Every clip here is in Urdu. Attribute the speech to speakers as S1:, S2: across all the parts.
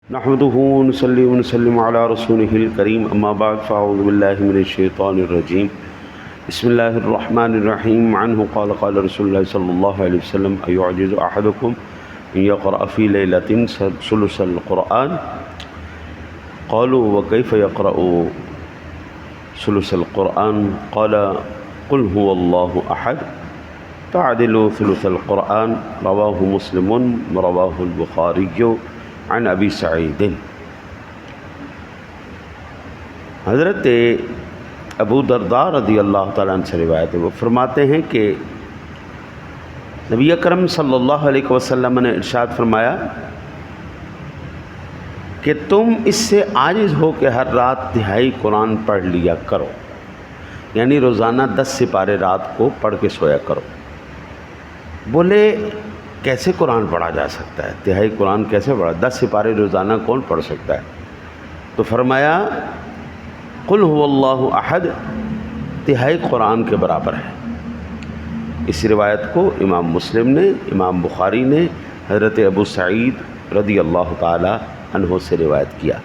S1: نحمده ونصلي ونسلم على رسوله الكريم اما بعد فاعوذ بالله من الشيطان الرجيم بسم الله الرحمن الرحيم عنه قال قال رسول الله صلى الله عليه وسلم أيعجز أحدكم أن يقرأ في ليلة ثلث القرآن قالوا وكيف يقرأ ثلث القرآن قال قل هو الله أحد تعدل ثلث القرآن رواه مسلم رواه البخاري عن ابی سعید۔ حضرت ابو درداء رضی اللہ تعالیٰ عنہ سے روایت ہے، وہ فرماتے ہیں کہ نبی اکرم صلی اللہ علیہ وسلم نے ارشاد فرمایا کہ تم اس سے عاجز ہو کہ ہر رات تہائی قرآن پڑھ لیا کرو، یعنی روزانہ 10 سپارے رات کو پڑھ کے سویا کرو۔ بولے کیسے قرآن پڑھا جا سکتا ہے؟ تہائی قرآن کیسے پڑھا؟ 10 سپارے روزانہ کون پڑھ سکتا ہے؟ تو فرمایا قل هو اللہ احد تہائی قرآن کے برابر ہے۔ اس روایت کو امام مسلم نے، امام بخاری نے حضرت ابو سعید رضی اللہ تعالی عنہ سے روایت کیا۔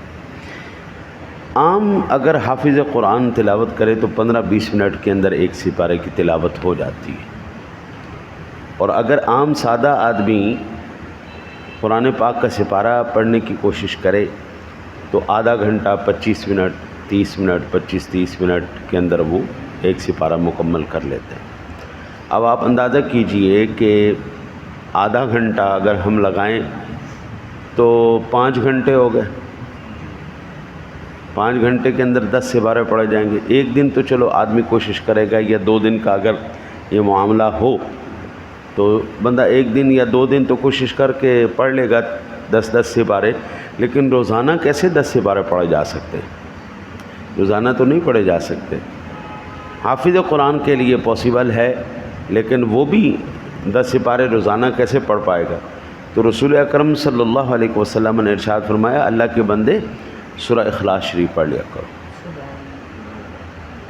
S1: عام اگر حافظ قرآن تلاوت کرے تو 15-20 منٹ کے اندر ایک سپارے کی تلاوت ہو جاتی ہے، اور اگر عام سادہ آدمی قرآن پاک کا سپارہ پڑھنے کی کوشش کرے تو آدھا گھنٹہ 25 منٹ 30 منٹ 25-30 منٹ کے اندر وہ ایک سپارہ مکمل کر لیتے ہیں۔ اب آپ اندازہ کیجئے کہ آدھا گھنٹہ اگر ہم لگائیں تو 5 گھنٹے ہو گئے، 5 گھنٹے کے اندر 10 سپارے پڑھے جائیں گے۔ ایک دن تو چلو آدمی کوشش کرے گا، یا 2 دن کا اگر یہ معاملہ ہو تو بندہ 1 دن یا 2 دن تو کوشش کر کے پڑھ لے گا 10 سپارے، لیکن روزانہ کیسے 10 سپارے پڑھے جا سکتے ہیں؟ روزانہ تو نہیں پڑھے جا سکتے۔ حافظ قرآن کے لیے پاسبل ہے، لیکن وہ بھی 10 سپارے روزانہ کیسے پڑھ پائے گا؟ تو رسول اکرم صلی اللہ علیہ وسلم نے ارشاد فرمایا اللہ کے بندے سورہ اخلاص شریف پڑھ لیا کرو۔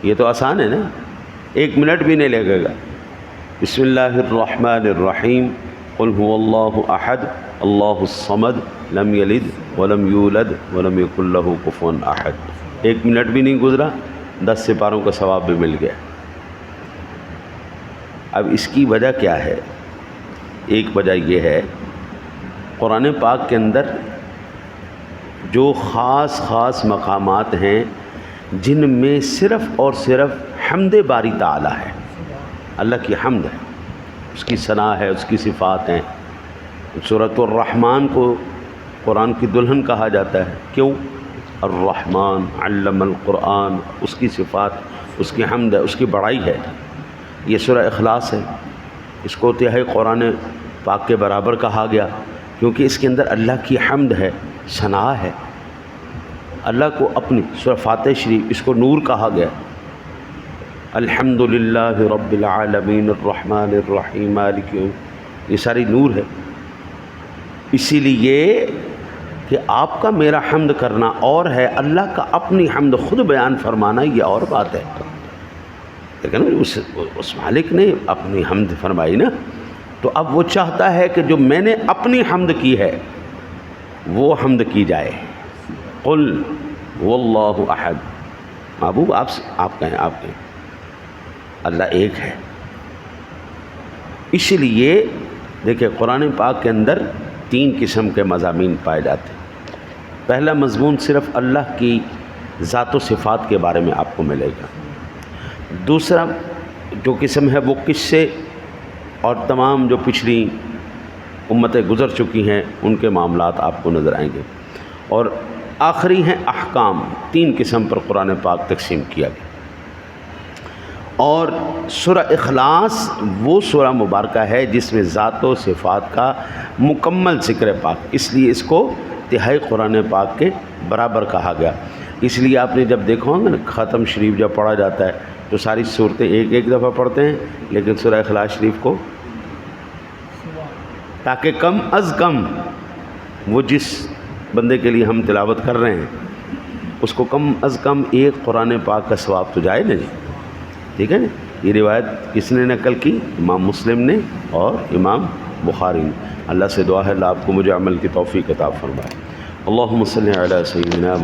S1: یہ تو آسان ہے نا، 1 منٹ بھی نہیں لگے گا۔ بسم اللہ الرحمن الرحیم قل هو اللہ احد اللہ الصمد لم یلد ولم یولد ولم یکن لہ کفوا احد۔ 1 منٹ بھی نہیں گزرا، 10 سپاروں کا ثواب بھی مل گیا۔ اب اس کی وجہ کیا ہے؟ ایک وجہ یہ ہے قرآن پاک کے اندر جو خاص مقامات ہیں جن میں صرف اور صرف حمد باری تعالی ہے، اللہ کی حمد ہے، اس کی ثنا ہے، اس کی صفات ہیں۔ سورۃ الرحمن کو قرآن کی دلہن کہا جاتا ہے، کیوں؟ الرحمن علم القرآن، اس کی صفات، اس کی حمد ہے، اس کی بڑائی ہے۔ یہ سورہ اخلاص ہے، اس کو تہائی قرآن پاک کے برابر کہا گیا کیونکہ اس کے اندر اللہ کی حمد ہے، ثنا ہے، اللہ کو اپنی۔ سورہ فاتح شریف اس کو نور کہا گیا، الحمد للہ رب العالمین الرحمن الرحیم مالک یوم، یہ ساری نور ہے۔ اسی لیے کہ آپ کا میرا حمد کرنا اور ہے، اللہ کا اپنی حمد خود بیان فرمانا یہ اور بات ہے۔ لیکن اس مالک نے اپنی حمد فرمائی نا، تو اب وہ چاہتا ہے کہ جو میں نے اپنی حمد کی ہے وہ حمد کی جائے۔ قل واللہ احد، محبوب آپ کہیں اللہ ایک ہے۔ اس لیے دیکھیں قرآن پاک کے اندر 3 قسم کے مضامین پائے جاتے ہیں۔ پہلا مضمون صرف اللہ کی ذات و صفات کے بارے میں آپ کو ملے گا۔ دوسرا جو قسم ہے وہ قصے اور تمام جو پچھلی امتیں گزر چکی ہیں ان کے معاملات آپ کو نظر آئیں گے، اور آخری ہیں احکام۔ 3 قسم پر قرآن پاک تقسیم کیا گیا۔ اور سورہ اخلاص وہ سورہ مبارکہ ہے جس میں ذات و صفات کا مکمل ذکر پاک، اس لیے اس کو تہائی قرآن پاک کے برابر کہا گیا۔ اس لیے آپ نے جب دیکھا ہوگا نا ختم شریف جب پڑھا جاتا ہے تو ساری صورتیں ایک دفعہ پڑھتے ہیں، لیکن سورہ اخلاص شریف کو تاکہ کم از کم وہ جس بندے کے لیے ہم تلاوت کر رہے ہیں اس کو کم از کم ایک قرآن پاک کا ثواب تو جائے نا جی، ٹھیک ہے نا۔ یہ روایت کس نے نقل کی؟ امام مسلم نے اور امام بخاری نے۔ اللہ سے دعا ہے اللہ آپ کو مجھے عمل کی توفیق عطا فرمائے۔ اللهم صل على سيدنا